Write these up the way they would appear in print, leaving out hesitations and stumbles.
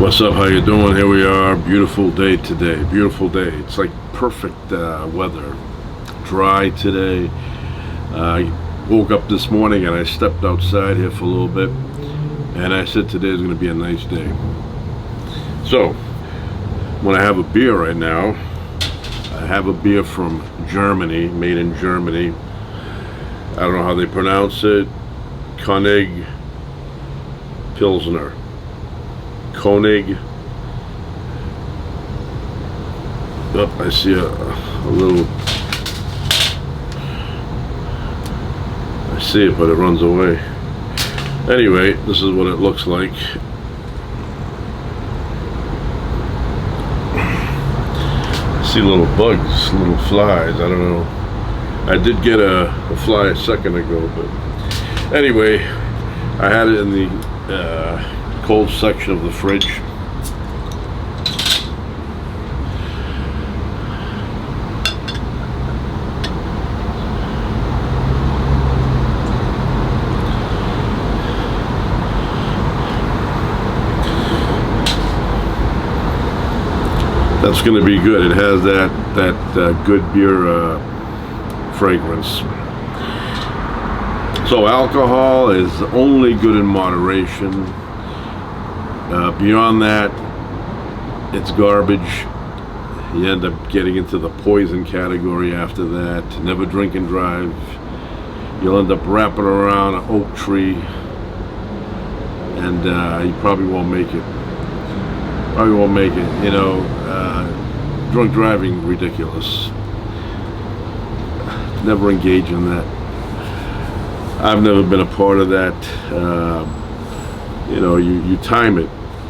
What's up? How you doing? Here we are. Beautiful day today. Beautiful day. It's like perfect weather. Dry today. I woke up this morning and I stepped outside here for a little bit, and I said today is going to be a nice day. So, when I have a beer right now, I have a beer from Germany, made in Germany. I don't know how they pronounce it. Konig Pilsener. Konig. Oh, I see a little. I see it, but it runs away. Anyway, this is what it looks like. I see little bugs, little flies. I don't know. I did get a fly a second ago, but anyway, I had it in the cold section of the fridge. That's going to be good. It has that good beer fragrance. So alcohol is only good in moderation. Beyond that, it's garbage. You end up getting into the poison category after that. Never drink and drive. You'll end up wrapping around an oak tree, and you probably won't make it. Probably won't make it. You know, drunk driving, ridiculous. Never engage in that. I've never been a part of that. You know, you time it.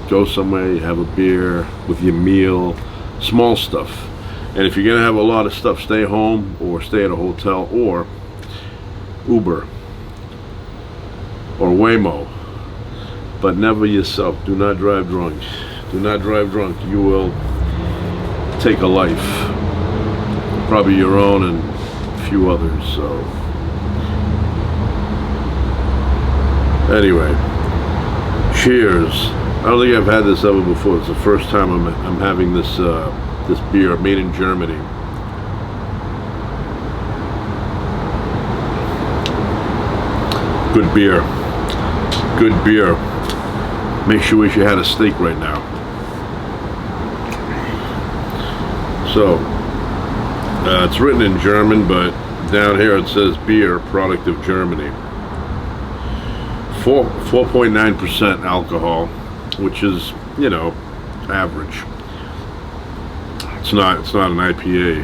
Go somewhere, you have a beer with your meal, small stuff. And if you're gonna have a lot of stuff, stay home or stay at a hotel or Uber or Waymo, but never yourself. Do not drive drunk. Do not drive drunk. You will take a life, probably your own and a few others. So anyway, cheers. I don't think I've had this ever before. It's the first time I'm having this this beer made in Germany. Good beer. Good beer. Makes you wish you had a steak right now. So, it's written in German, but down here it says beer, product of Germany. 4.9% alcohol, which is, you know, average. It's not an IPA.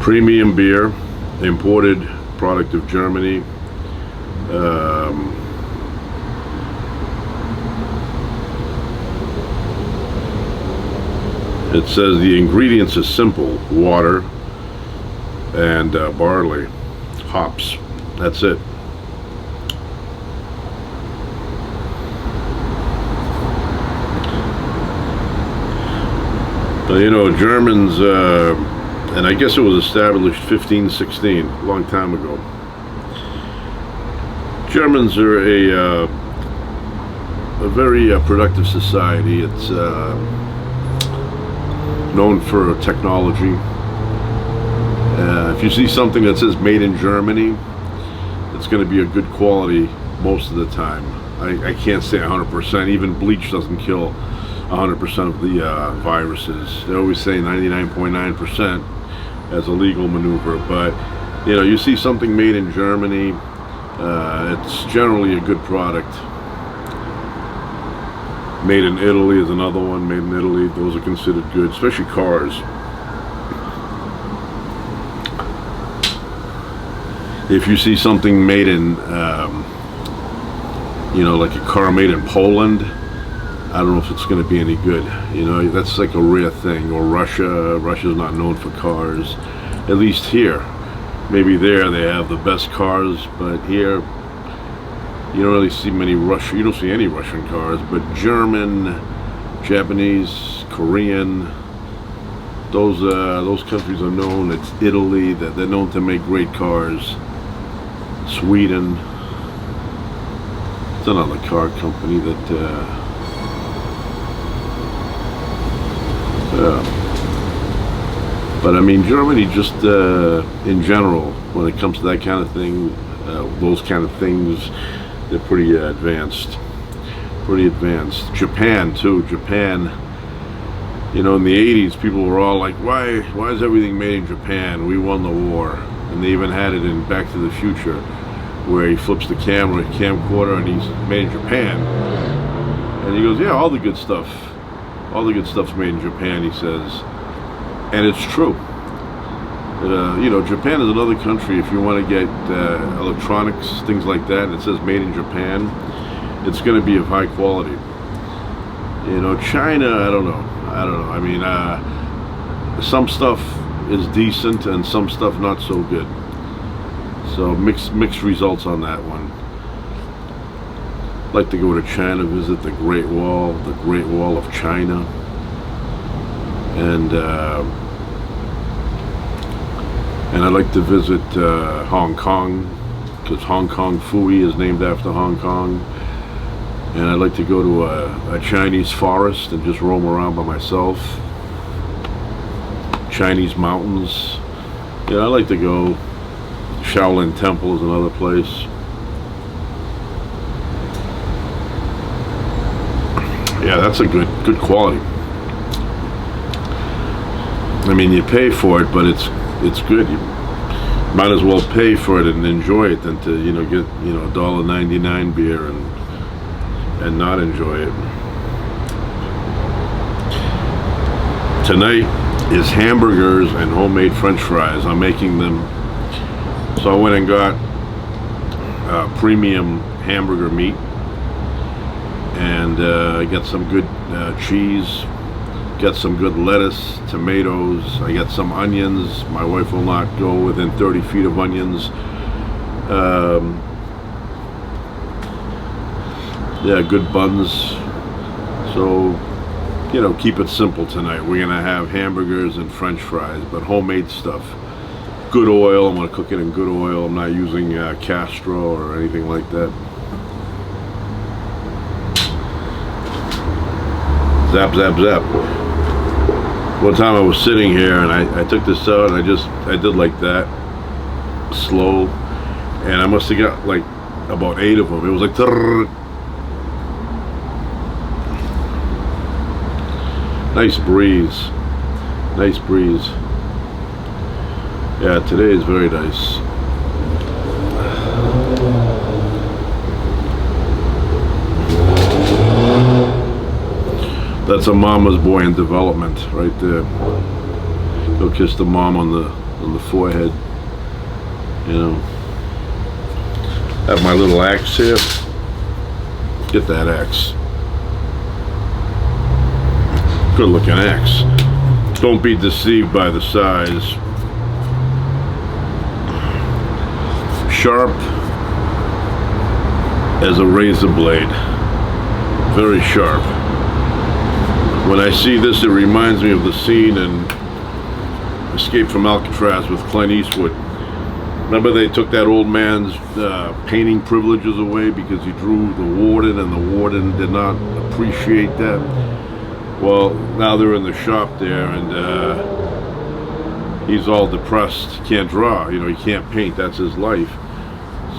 Premium beer, imported product of Germany. It says the ingredients are simple: water and barley, hops. That's it. You know, Germans, and I guess it was established 1516, a long time ago. Germans are a very productive society. It's known for technology. If you see something that says made in Germany, it's going to be a good quality most of the time. I can't say 100%. Even bleach doesn't kill 100% of the viruses. They always say 99.9% as a legal maneuver, but you know, you see something made in Germany, it's generally a good product. Made in Italy is another one. Made in Italy, those are considered good, especially cars. If you see something made in, you know, like a car made in Poland, I don't know if it's going to be any good. You know, that's like a rare thing. Or Russia. Russia's not known for cars, at least here. Maybe there they have the best cars, but here you don't really see many Russian. You don't see any Russian cars, but German, Japanese, Korean. Those countries are known. It's Italy that they're known to make great cars. Sweden. another car company that but I mean, Germany just in general, when it comes to that kind of thing, those kind of things, they're pretty advanced. Pretty advanced. Japan too. Japan, you know, in the 80s, people were all like, why is everything made in Japan? We won the war. And they even had it in Back to the Future, where he flips the camcorder, and he's made in Japan. And he goes, yeah, all the good stuff's made in Japan, he says. And it's true. You know, Japan is another country. If you want to get electronics, things like that, and it says made in Japan, it's going to be of high quality. You know, China, I don't know. I mean, some stuff is decent and some stuff not so good. So mixed results on that one. I'd like to go to China, visit the Great Wall of China, and I'd like to visit Hong Kong, because Hong Kong Fooey is named after Hong Kong. And I'd like to go to a Chinese forest and just roam around by myself. Chinese mountains. Yeah, I'd like to go. Shaolin Temple is another place. Yeah, that's a good quality. I mean, you pay for it, but it's good. You might as well pay for it and enjoy it than to, you know, get, you know, $1.99 beer and not enjoy it. Tonight is hamburgers and homemade French fries. I'm making them. So I went and got premium hamburger meat, and I got some good cheese, got some good lettuce, tomatoes. I got some onions. My wife will not go within 30 feet of onions. Yeah, good buns. So, you know, keep it simple tonight. We're gonna have hamburgers and French fries, but homemade stuff. Good oil. I'm gonna cook it in good oil. I'm not using Castro or anything like that. Zap, zap, zap. One time I was sitting here and I took this out and I did like that, slow, and I must have got like about 8 of them. It was like trrr. Nice breeze. Nice breeze. Yeah, today is very nice. That's a mama's boy in development right there. Go kiss the mom on the forehead. You know. Have my little axe here. Get that axe. Good looking axe. Don't be deceived by the size. Sharp as a razor blade. Very sharp. When I see this, it reminds me of the scene in Escape from Alcatraz with Clint Eastwood. Remember they took that old man's painting privileges away because he drew the warden, and the warden did not appreciate that. Well, now they're in the shop there, and he's all depressed. Can't draw, you know, he can't paint. That's his life.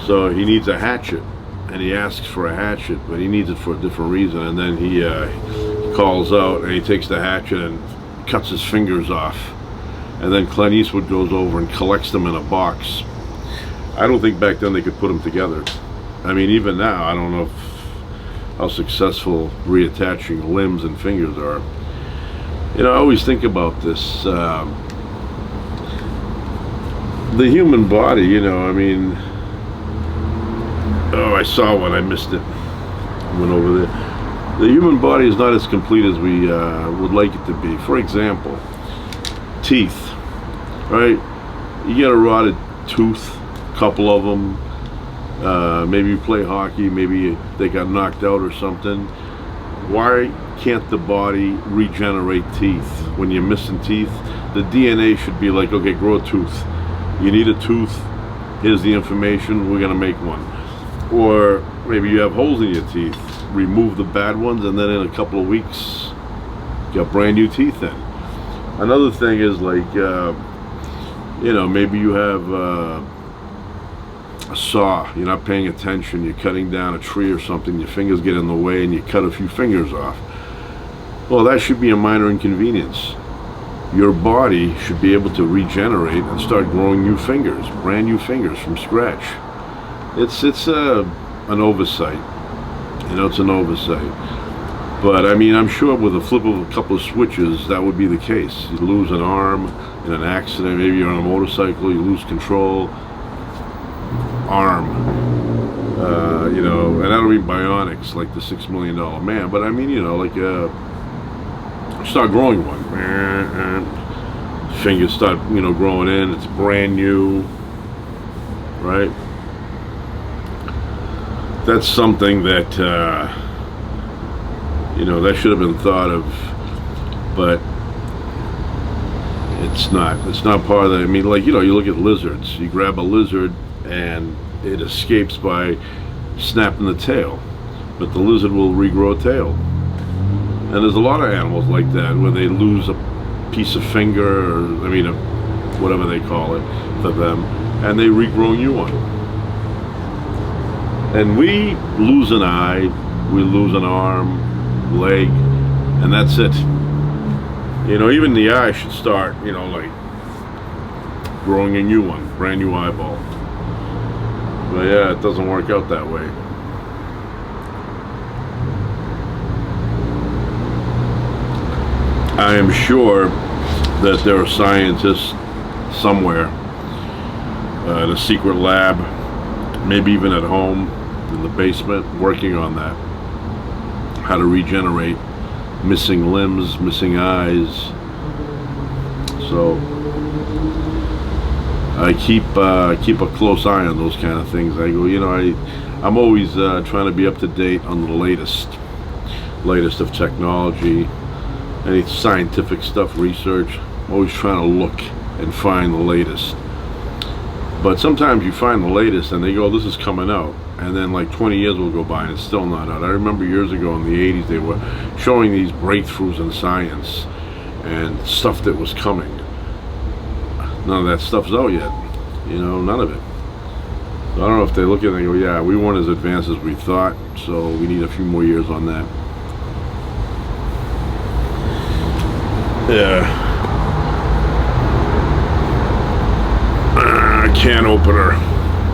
So he needs a hatchet, and he asks for a hatchet, but he needs it for a different reason. And then he calls out, and he takes the hatchet and cuts his fingers off. And then Clint Eastwood goes over and collects them in a box. I don't think back then they could put them together. I mean, even now, I don't know how successful reattaching limbs and fingers are. You know, I always think about this. The human body, you know, I mean, oh, I saw one, I missed it. Went over there. The human body is not as complete as we would like it to be. For example, teeth, right? You get a rotted tooth, a couple of them. Maybe you play hockey, maybe they got knocked out or something. Why can't the body regenerate teeth? When you're missing teeth, the DNA should be like, okay, grow a tooth. You need a tooth, here's the information, we're gonna make one. Or maybe you have holes in your teeth. Remove the bad ones, and then in a couple of weeks, you got brand new teeth in. Another thing is like, maybe you have a saw. You're not paying attention. You're cutting down a tree or something. Your fingers get in the way, and you cut a few fingers off. Well, that should be a minor inconvenience. Your body should be able to regenerate and start growing new fingers, brand new fingers from scratch. It's an oversight. It's an oversight. But I mean, I'm sure with a flip of a couple of switches, that would be the case. You lose an arm in an accident, maybe you're on a motorcycle, you lose control. Arm, and I don't mean bionics like the $6 Million Man, but I mean, start growing one. Fingers start, growing in. It's brand new, right? That's something that, that should have been thought of, but it's not. It's not part of the, I mean, you look at lizards. You grab a lizard and it escapes by snapping the tail, but the lizard will regrow a tail. And there's a lot of animals like that where they lose a piece of finger, or whatever they call it for them, and they regrow a new one. And we lose an eye, we lose an arm, leg, and that's it. Even the eye should start, growing a new one, brand new eyeball. But yeah, it doesn't work out that way. I am sure that there are scientists somewhere in a secret lab, maybe even at home in the basement, working on that. How to regenerate missing limbs, missing eyes. So I keep a close eye on those kind of things. I go, I'm always trying to be up to date on the latest of technology, any scientific stuff, research. I'm always trying to look and find the latest. But sometimes you find the latest and they go, this is coming out, and then like 20 years will go by and it's still not out. I remember years ago in the 80s they were showing these breakthroughs in science and stuff that was coming. None of that stuff's out yet, none of it. So I don't know if they look at it and they go, yeah, we weren't as advanced as we thought, so we need a few more years on that. Yeah. Can opener,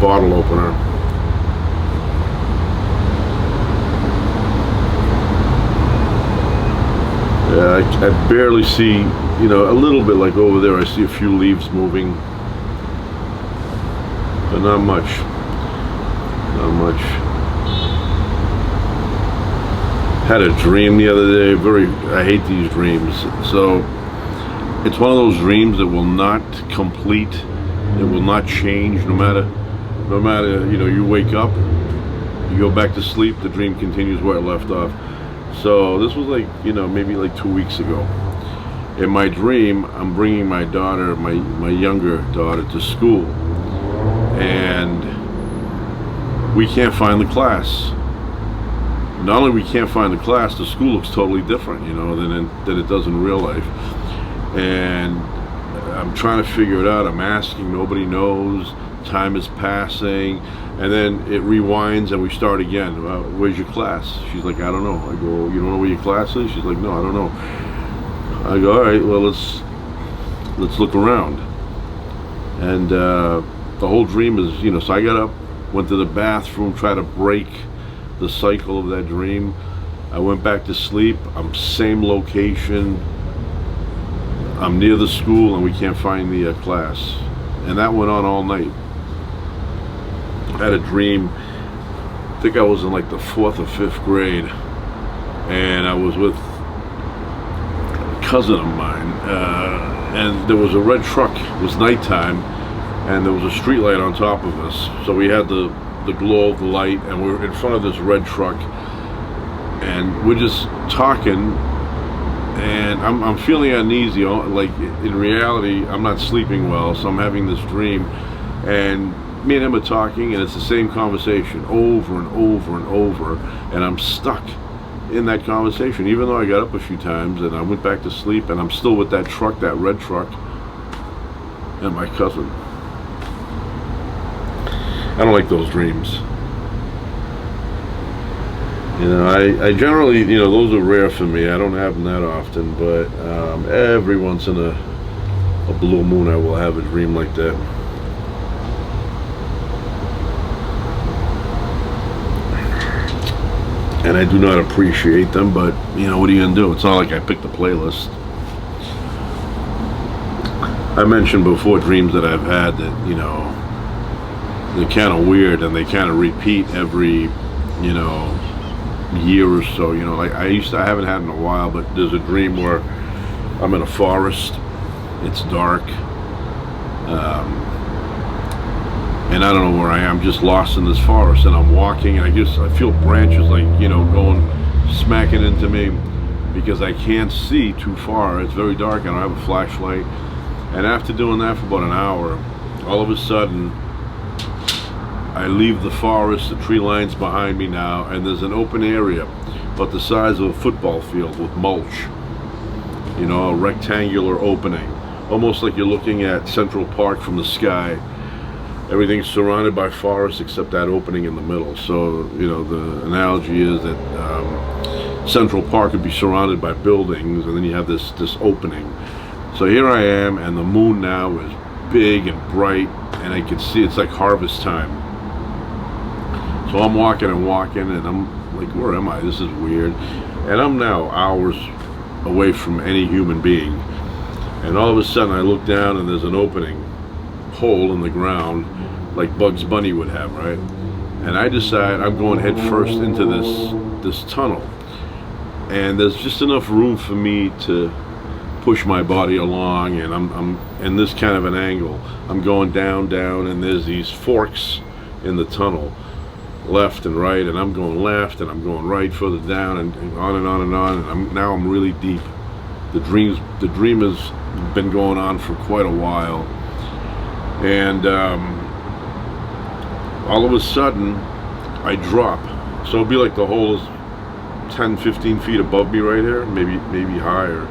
bottle opener. Yeah, I barely see, a little bit like over there, I see a few leaves moving, but not much, not much. Had a dream the other day, I hate these dreams. So, it's one of those dreams that will not complete, it will not change, no matter, you wake up, you go back to sleep, the dream continues where it left off. So this was like, maybe like 2 weeks ago. In my dream, I'm bringing my daughter, my younger daughter, to school, and we can't find the class. Not only we can't find the class, the school looks totally different, than it does in real life. And I'm trying to figure it out. I'm asking, nobody knows. Time is passing, and then it rewinds and we start again. Where's your class? She's like, I don't know. I go, you don't know where your class is? She's like, no, I don't know. I go, all right, well, let's look around. And the whole dream is, so I got up, went to the bathroom, tried to break the cycle of that dream. I went back to sleep. I'm same location. I'm near the school and we can't find the class. And that went on all night. I had a dream, I think I was in like the 4th or 5th grade, and I was with a cousin of mine, and there was a red truck. It was nighttime, and there was a street light on top of us. So we had the glow of the light, and we were in front of this red truck, and we're just talking, and I'm feeling uneasy. Like in reality, I'm not sleeping well, so I'm having this dream, and me and him are talking, and it's the same conversation over and over and over, and I'm stuck in that conversation, even though I got up a few times and I went back to sleep, and I'm still with that truck, that red truck, and my cousin. I don't like those dreams. You know, I generally, you know, those are rare for me. I don't have them that often, but every once in a blue moon I will have a dream like that. And I do not appreciate them, but, you know, what are you gonna do? It's not like I picked the playlist. I mentioned before dreams that I've had that, you know, they're kind of weird, and they kind of repeat every, you know, year or so. You know, like I haven't had in a while, but there's a dream where I'm in a forest, it's dark, and I don't know where I am, just lost in this forest, and I'm walking, and I feel branches, like, you know, smacking into me, because I can't see too far. It's very dark, and I don't have a flashlight. And after doing that for about an hour, all of a sudden I leave the forest, the tree line's behind me now, and there's an open area about the size of a football field with mulch, you know, a rectangular opening, almost like you're looking at Central Park from the sky. Everything's surrounded by forest except that opening in the middle. So, you know, the analogy is that Central Park would be surrounded by buildings, and then you have this opening. So here I am, and the moon now is big and bright, and I can see it's like harvest time. So I'm walking and walking, and I'm like, where am I? This is weird. And I'm now hours away from any human being. And all of a sudden I look down, and there's an opening, hole in the ground, like Bugs Bunny would have, right? And I decide I'm going head first into this tunnel. And there's just enough room for me to push my body along, and I'm in this kind of an angle. I'm going down, and there's these forks in the tunnel, left and right, and I'm going left, and I'm going right, further down, and on and on and on. And now I'm really deep. The dream has been going on for quite a while, and all of a sudden I drop. So it'll be like the hole is 10-15 feet above me right here, maybe higher,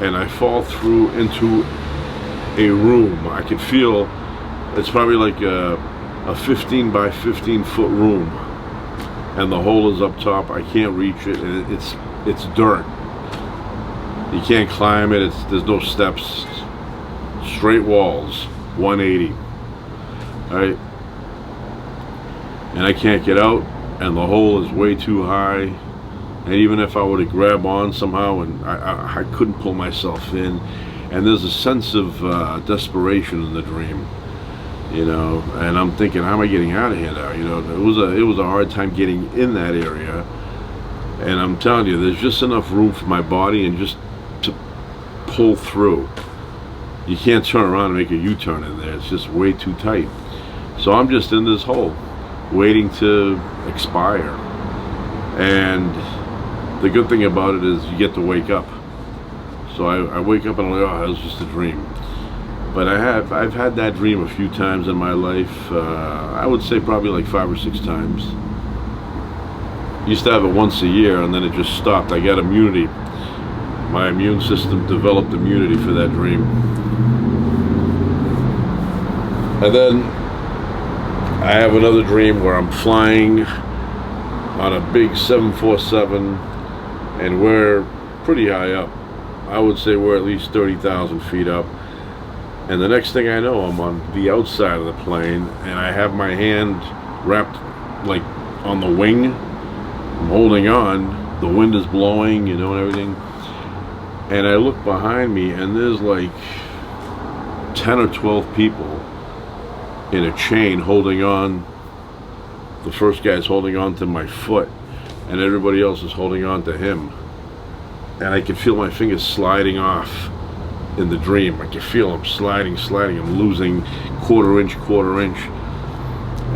and I fall through into a room. I can feel it's probably like a 15 by 15 foot room, and the hole is up top. I can't reach it, and it's dirt. You can't climb it. There's no steps, straight walls, 180. All right, and I can't get out, and the hole is way too high. And even if I were to grab on somehow, and I couldn't pull myself in. And there's a sense of desperation in the dream, you know. And I'm thinking, how am I getting out of here now? You know, it was a hard time getting in that area. And I'm telling you, there's just enough room for my body and just to pull through. You can't turn around and make a U-turn in there. It's just way too tight. So I'm just in this hole, waiting to expire. And the good thing about it is you get to wake up. So I wake up and I'm like, oh, that was just a dream. But I've had that dream a few times in my life. I would say probably like 5 or 6 times. Used to have it once a year, and then it just stopped. I got immunity. My immune system developed immunity for that dream. And then I have another dream where I'm flying on a big 747, and we're pretty high up. I would say we're at least 30,000 feet up. And the next thing I know, I'm on the outside of the plane, and I have my hand wrapped like on the wing. I'm holding on. The wind is blowing, you know, and everything. And I look behind me, and there's like 10 or 12 people in a chain holding on. The first guy's holding on to my foot, and everybody else is holding on to him. And I can feel my fingers sliding off in the dream. I can feel them sliding. I'm losing quarter inch.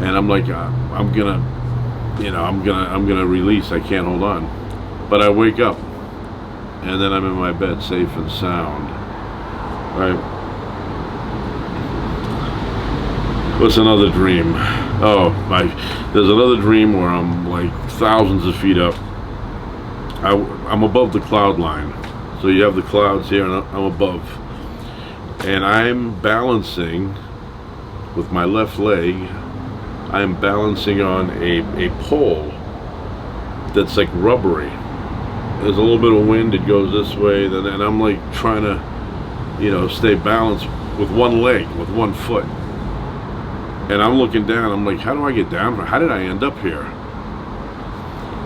And I'm like, I'm gonna release. I can't hold on. But I wake up, and then I'm in my bed, safe and sound. Right? What's another dream? Oh, there's another dream where I'm like thousands of feet up. I'm above the cloud line. So you have the clouds here and I'm above. And I'm balancing with my left leg. I'm balancing on a pole that's like rubbery. There's a little bit of wind, it goes this way, and I'm like trying to, you know, stay balanced with one leg, with one foot. And I'm looking down, I'm like, how do I get down? How did I end up here?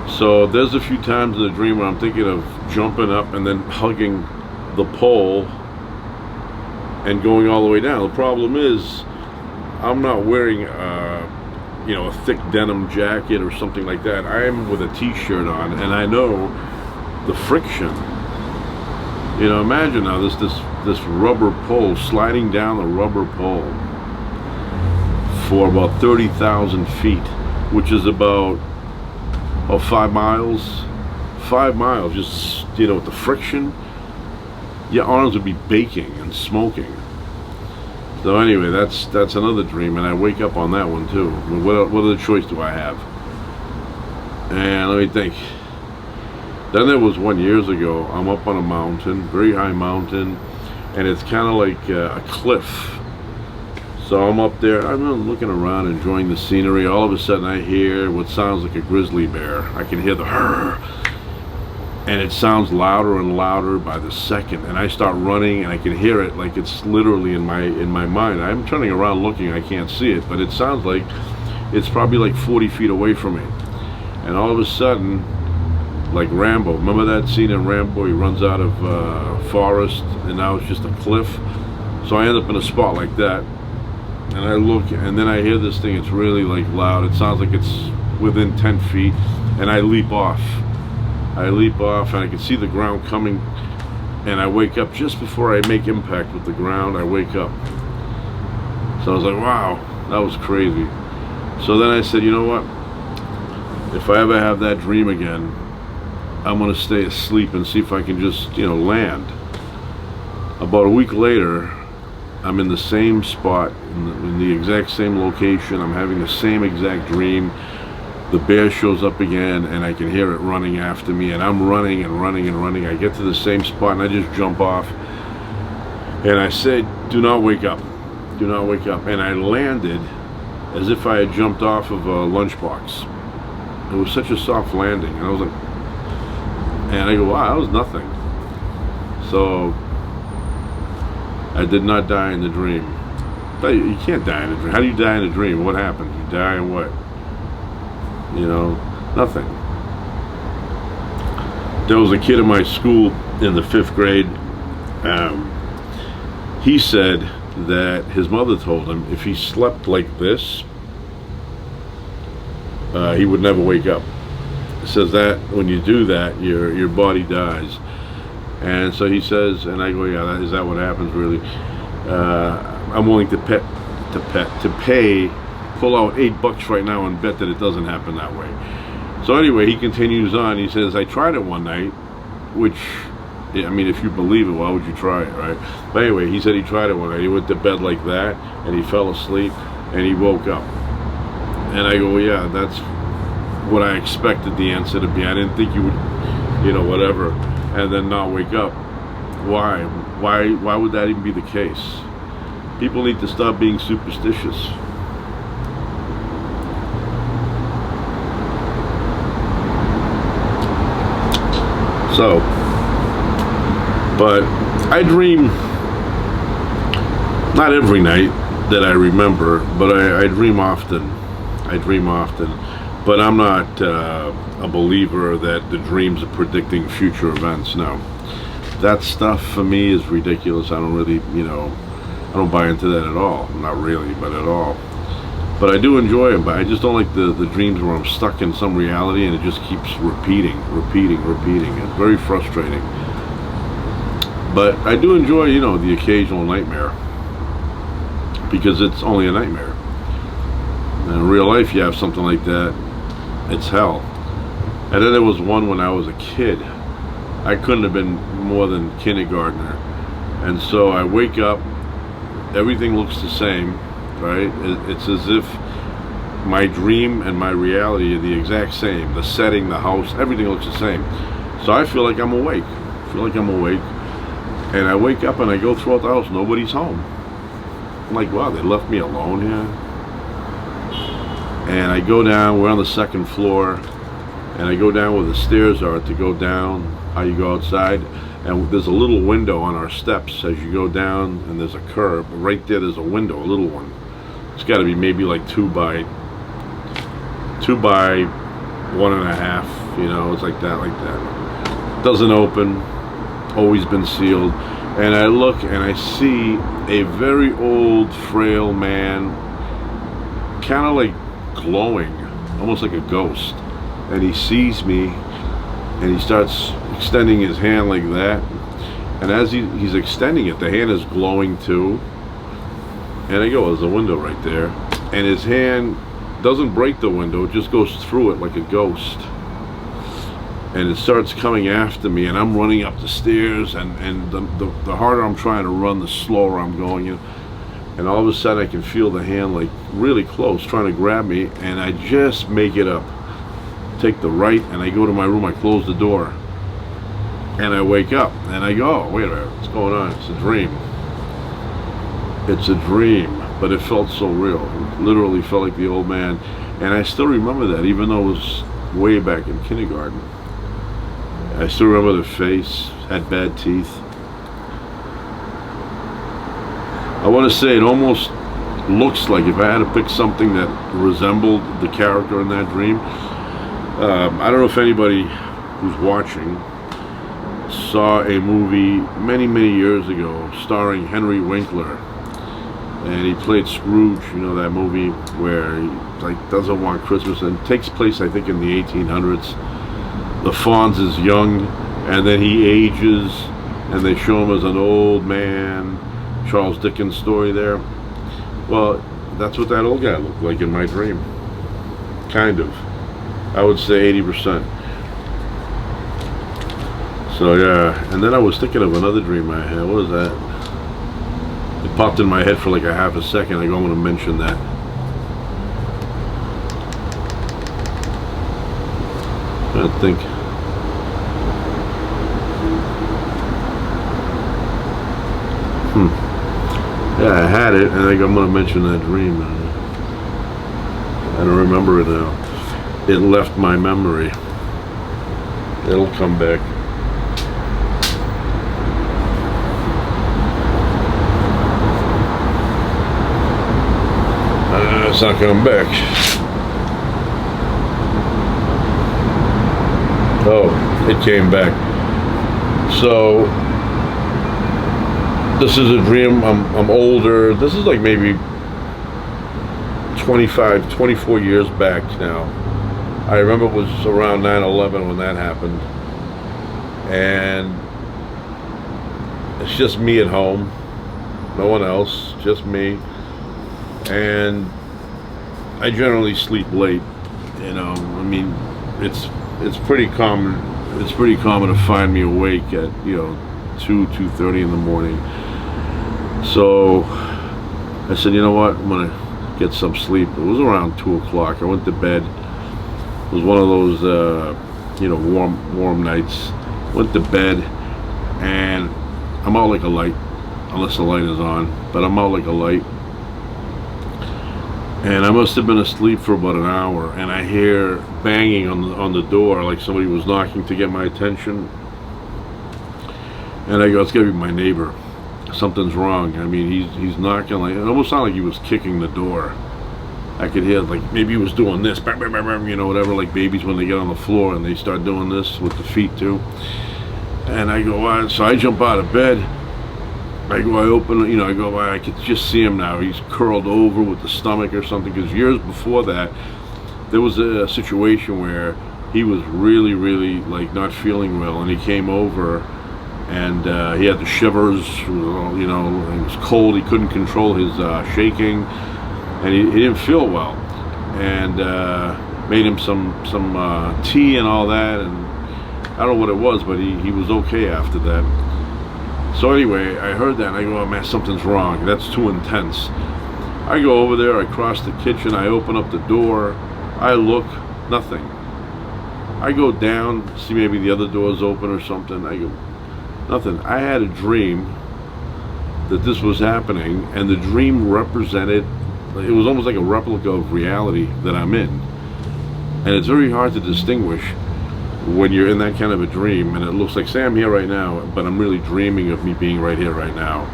So there's a few times in the dream where I'm thinking of jumping up and then hugging the pole and going all the way down. The problem is, I'm not wearing you know, a thick denim jacket or something like that. I'm with a t-shirt on, and I know the friction. You know, imagine now this rubber pole, sliding down the rubber pole for about 30,000 feet, which is about 5 miles. 5 miles, just, you know, with the friction, your arms would be baking and smoking. So anyway, that's another dream, and I wake up on that one too. What other choice do I have? And let me think. Then there was one years ago. I'm up on a mountain, very high mountain, and it's kind of like a cliff. So I'm up there, I'm looking around, enjoying the scenery. All of a sudden I hear what sounds like a grizzly bear. I can hear the "hurr," and it sounds louder and louder by the second, and I start running, and I can hear it like it's literally in my mind. I'm turning around looking, I can't see it, but it sounds like it's probably like 40 feet away from me. And all of a sudden, like Rambo, remember that scene in Rambo? He runs out of forest, and now it's just a cliff. So I end up in a spot like that, and I look, and then I hear this thing. It's really like loud. It sounds like it's within 10 feet, and I leap off. I leap off, and I can see the ground coming, and I wake up just before I make impact with the ground. I wake up. So I was like, wow, that was crazy. So then I said, you know what? If I ever have that dream again, I'm gonna stay asleep and see if I can just, you know, land. About a week later, I'm in the same spot, in the exact same location. I'm having the same exact dream. The bear shows up again, and I can hear it running after me, and I'm running and running and running. I get to the same spot, and I just jump off, and I said, do not wake up. Do not wake up. And I landed as if I had jumped off of a lunchbox. It was such a soft landing, and I was like, and I go, wow, that was nothing. So I did not die in the dream. But you can't die in a dream. How do you die in a dream? What happened? You die in what? You know, nothing. There was a kid in my school in the 5th grade. He said that his mother told him if he slept like this, he would never wake up. It says that when you do that, your body dies. And so he says, and I go, yeah, is that what happens really? I'm willing to pay, pull out $8 right now and bet that it doesn't happen that way. So anyway, he continues on. He says, I tried it one night, which, I mean, if you believe it, why would you try it, right? But anyway, he said he tried it one night. He went to bed like that, and he fell asleep, and he woke up. And I go, well, yeah, that's what I expected the answer to be. I didn't think you would, you know, whatever, and then not wake up. Why? Why would that even be the case? People need to stop being superstitious. So, but I dream, not every night that I remember, but I dream often. I dream often. But I'm not a believer that the dreams are predicting future events. No. That stuff for me is ridiculous. I don't really, you know, I don't buy into that at all. Not really, but at all. But I do enjoy them, but I just don't like the dreams where I'm stuck in some reality and it just keeps repeating. It's very frustrating. But I do enjoy, you know, the occasional nightmare, because it's only a nightmare. And in real life, you have something like that, it's hell. And then there was one when I was a kid. I couldn't have been more than kindergartner. And so I wake up, everything looks the same. right? It's as if my dream and my reality are the exact same. The setting, the house, everything looks the same. So I feel like I'm awake. And I wake up and I go throughout the house. Nobody's home. I'm like, wow, they left me alone here. And I go down. We're on the second floor. And I go down where the stairs are to go down, how you go outside. And there's a little window on our steps as you go down, and there's a curb. Right there, there's a window, a little one. It's got to be maybe like 2 by 1.5, you know, it's like that. Doesn't open, always been sealed. And I look and I see a very old, frail man, kind of like glowing, almost like a ghost. And he sees me, and he starts extending his hand like that. And as he's extending it, the hand is glowing too. And I go, there's a window right there. And his hand doesn't break the window, it just goes through it like a ghost. And it starts coming after me, and I'm running up the stairs, and the harder I'm trying to run, the slower I'm going. And all of a sudden I can feel the hand like really close, trying to grab me, and I just make it up. Take the right, and I go to my room, I close the door, and I wake up, and I go, oh, wait a minute, what's going on? It's a dream. It's a dream, but it felt so real. It literally felt like the old man, and I still remember that, even though it was way back in kindergarten. I still remember the face, had bad teeth. I want to say it almost looks like, if I had to pick something that resembled the character in that dream, I don't know if anybody who's watching saw a movie many years ago starring Henry Winkler, and he played Scrooge. You know that movie where he like doesn't want Christmas, and it takes place I think in the 1800s. The Fonz is young, and then he ages, and they show him as an old man. Charles Dickens story there. Well, that's what that old guy looked like in my dream. Kind of. I would say 80%. So yeah, and then I was thinking of another dream I had. What was that? It popped in my head for like a half a second. I go, I'm going to mention that. I think. Yeah, I had it, and I think I'm going to mention that dream. I don't remember it now. It left my memory. It'll come back. It's not coming back. Oh, it came back. So this is a dream. I'm older. This is like maybe 24 years back now. I remember it was around 9/11 when that happened, and it's just me at home, no one else, just me. And I generally sleep late, you know. I mean, it's pretty common. It's pretty common to find me awake at 2:30 in the morning. So I said, you know what, I'm gonna get some sleep. It was around 2 o'clock. I went to bed. It was one of those warm nights. Went to bed, and I'm out like a light, unless the light is on, but I'm out like a light. And I must have been asleep for about an hour, and I hear banging on the door, like somebody was knocking to get my attention. And I go, it's gotta be my neighbor. Something's wrong. I mean, he's knocking, like, it almost sounded like he was kicking the door. I could hear, like, maybe he was doing this, bam, bam, bam, bam, whatever, like babies when they get on the floor and they start doing this with the feet too. And I go, so I jump out of bed. I open, I could just see him now. He's curled over with the stomach or something, because years before that, there was a situation where he was really, like, not feeling well, and he came over, and he had the shivers, it was cold, he couldn't control his shaking, and he didn't feel well, and made him some tea and all that, and I don't know what it was, but he was okay after that. So anyway, I heard that, and I go, oh man, something's wrong, that's too intense. I go over there, I cross the kitchen, I open up the door, I look, nothing. I go down, see maybe the other door's open or something, I go, nothing. I had a dream that this was happening, and the dream represented, it was almost like a replica of reality that I'm in. And it's very hard to distinguish when you're in that kind of a dream, and it looks like, say I'm here right now, but I'm really dreaming of me being right here right now.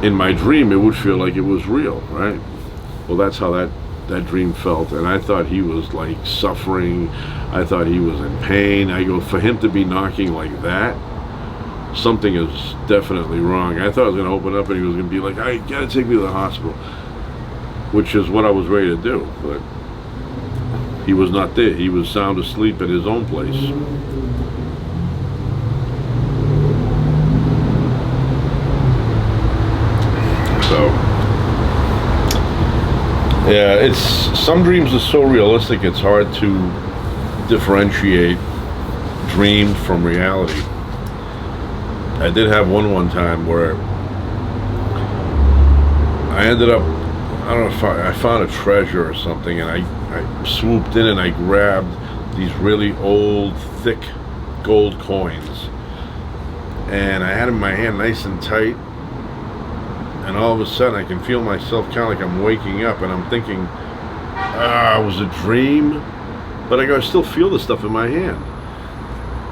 In my dream, it would feel like it was real, right? Well, that's how that dream felt, and I thought he was like suffering. I thought he was in pain. I go, for him to be knocking like that, something is definitely wrong. I thought I was going to open up and he was going to be like, I gotta take me to the hospital, which is what I was ready to do, but he was not there. He was sound asleep at his own place. So, yeah, it's, some dreams are so realistic it's hard to differentiate dream from reality. I did have one time where I ended up, I don't know if I found a treasure or something, and I swooped in and I grabbed these really old, thick gold coins, and I had them in my hand nice and tight, and all of a sudden I can feel myself kind of like I'm waking up, and I'm thinking, it was a dream, but I still feel the stuff in my hand.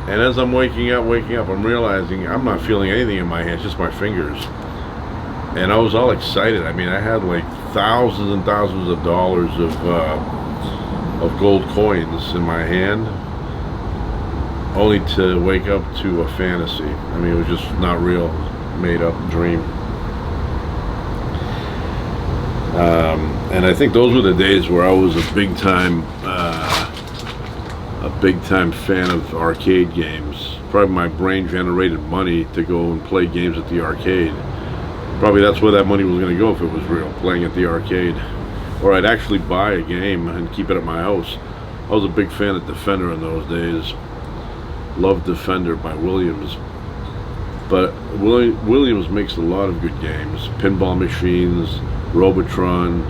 And as I'm waking up, I'm realizing I'm not feeling anything in my hands, just my fingers. And I was all excited. I mean, I had like thousands and thousands of dollars of gold coins in my hand, only to wake up to a fantasy. I mean, it was just not real, made up dream. And I think those were the days where I was a big time fan of arcade games. Probably my brain generated money to go and play games at the arcade. Probably that's where that money was going to go if it was real, playing at the arcade. Or I'd actually buy a game and keep it at my house. I was a big fan of Defender in those days. Loved Defender by Williams. But Williams makes a lot of good games. Pinball Machines, Robotron,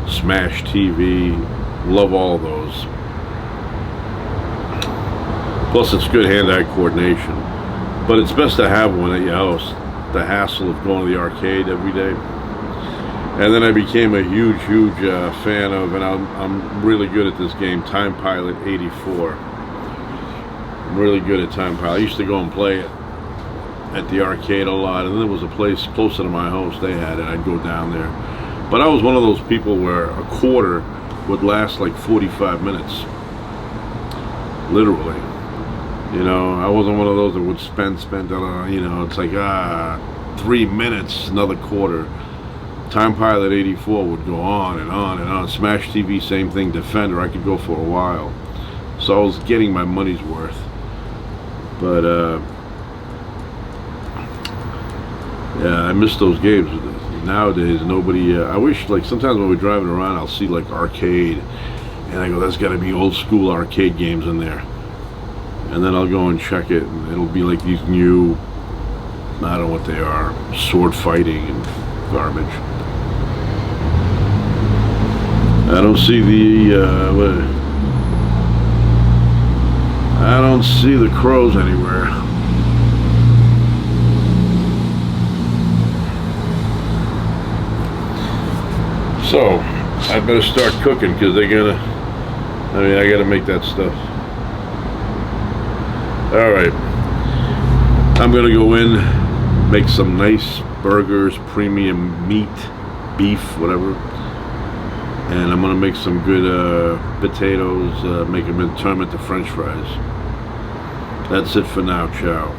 Smash TV. Love all of those. Plus it's good hand-eye coordination. But it's best to have one at your house. The hassle of going to the arcade every day. And then I became a huge fan of, and I'm really good at this game, Time Pilot 84. I'm really good at Time Pilot. I used to go and play it at the arcade a lot, and then there was a place closer to my house, they had it, I'd go down there. But I was one of those people where a quarter would last like 45 minutes. Literally. You know, I wasn't one of those that would spend, you know, it's like, 3 minutes, another quarter. Time Pilot 84 would go on and on and on. Smash TV, same thing. Defender, I could go for a while. So I was getting my money's worth. But, yeah, I miss those games. Nowadays, nobody, I wish, like, sometimes when we're driving around, I'll see, like, arcade. And I go, there's got to be old school arcade games in there. And then I'll go and check it, and it'll be like these new, I don't know what they are, sword fighting and garbage. I don't see I don't see the crows anywhere. So, I better start cooking, because they're gonna, I gotta make that stuff. Alright, I'm gonna go in, make some nice burgers, premium meat, beef, whatever, and I'm gonna make some good potatoes, make them turn them into French fries. That's it for now. Ciao.